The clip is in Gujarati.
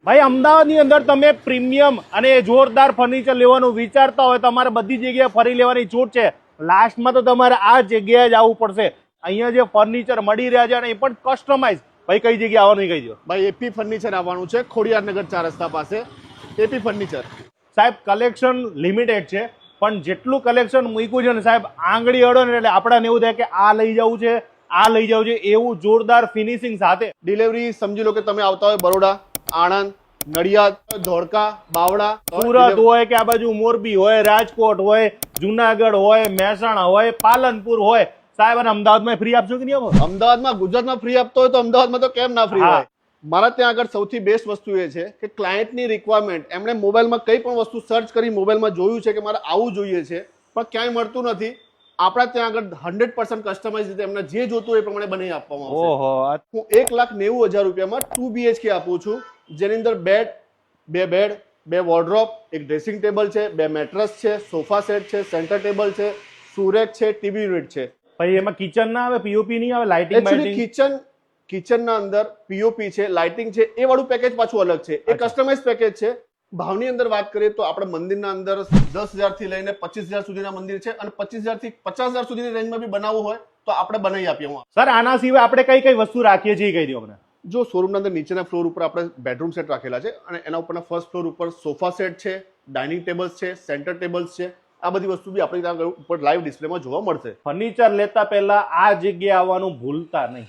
ભાઈ અમદાવાદની અંદર તમે પ્રીમિયમ અને જોરદાર ફર્નિચર લેવાનું વિચારતા હોય તમારે બધી જગ્યાએ ફરી લેવાની છૂટ છે. લાસ્ટમાં તો તમારે આ જગ્યાએ જ આવવું પડશે. અહીંયા જે ફર્નિચર મળી રહ્યા છે એ પણ કસ્ટમાઇઝ. ભાઈ કઈ જગ્યાએ આવવાનું કહી દો. ભાઈ એપી ફર્નિચર આવવાનું છે, ખોડિયારનગર 4 રસ્તા પાસે એપી ફર્નિચર. સાહેબ કલેક્શન લિમિટેડ છે, પણ જેટલું કલેક્શન મૂક્યું છે ને સાહેબ, આંગળી અડો ને એટલે આપણાને એવું થાય કે આ લઈ જવું છે, આ લઈ જવું છે, એવું જોરદાર ફિનિશિંગ સાથે. ડિલિવરી સમજી લો કે તમે આવતા હોય બરોડા, આણંદ, નડિયાદ, ધોળકા, બાવળા, સુરત હોય કે આ બાજુ મોરબી હોય, રાજકોટ હોય, જુનાગઢ હોય, મહેસાણા હોય, પાલનપુર હોય, સાહેબ અને અમદાવાદમાં ફ્રી આપશો કે નહીં આપો? અમદાવાદમાં, ગુજરાતમાં ફ્રી આપતો હોય તો અમદાવાદમાં તો કેમ ના ફ્રી હોય? મારા ત્યાં આગળ સૌથી બેસ્ટ વસ્તુ એ છે કે ક્લાયન્ટની રિક્વાયરમેન્ટ, એમણે મોબાઈલમાં કઈ પણ વસ્તુ સર્ચ કરી મોબાઈલમાં જોયું છે કે મારે આવું જોઈએ છે, પણ ક્યાંય મળતું નથી. આપણા ત્યાં આગળ 100% કસ્ટમાઇઝ રીતે એમને જે જોતું હોય એ પ્રમાણે બનાવી આપવામાં આવશે. ઓહો, હું 1,90,000 રૂપિયામાં 2 BHK આપું છું, જેની અંદર બેડ, 2 બેડ, 2 વોર્ડરોબ, એક ડ્રેસિંગ ટેબલ છે, 2 મેટ્રેસ છે, સોફા સેટ છે, સેન્ટર ટેબલ છે, સુરેક છે, ટીવી યુનિટ છે. ભાઈ એમાં કિચન ના આવે, પીઓપી નહીં આવે, લાઇટિંગ એકચ્યુઅલી કિચનના અંદર પીઓપી છે, લાઇટિંગ છે, એ વાળું પેકેજ પાછું અલગ છે, એ કસ્ટમાઇઝ પેકેજ છે. ભાવની અંદર વાત કરીએ તો આપણે મંદિરના અંદર 10,000 થી લઈને 25,000 સુધીના મંદિર છે, અને 25,000 થી 50,000 સુધીની રેન્જમાં બી બનાવવું હોય તો આપણે બનાવી આપીએ. સર આના સિવાય આપણે કઈ કઈ વસ્તુ રાખીએ છીએ કહી દો અમને. જો શોરૂમના અંદર નીચેના ફ્લોર ઉપર આપણે બેડરૂમ સેટ રાખેલા છે, અને એના ઉપરના ફર્સ્ટ ફ્લોર ઉપર સોફા સેટ છે, ડાઇનિંગ ટેબલ્સ છે, સેન્ટર ટેબલ્સ છે. આ બધી વસ્તુ બી આપણે ત્યાં ઉપર લાઈવ ડિસ્પ્લેમાં જોવા મળશે. ફર્નિચર લેતા પહેલા આ જગ્યાએ આવવાનું ભૂલતા નહીં.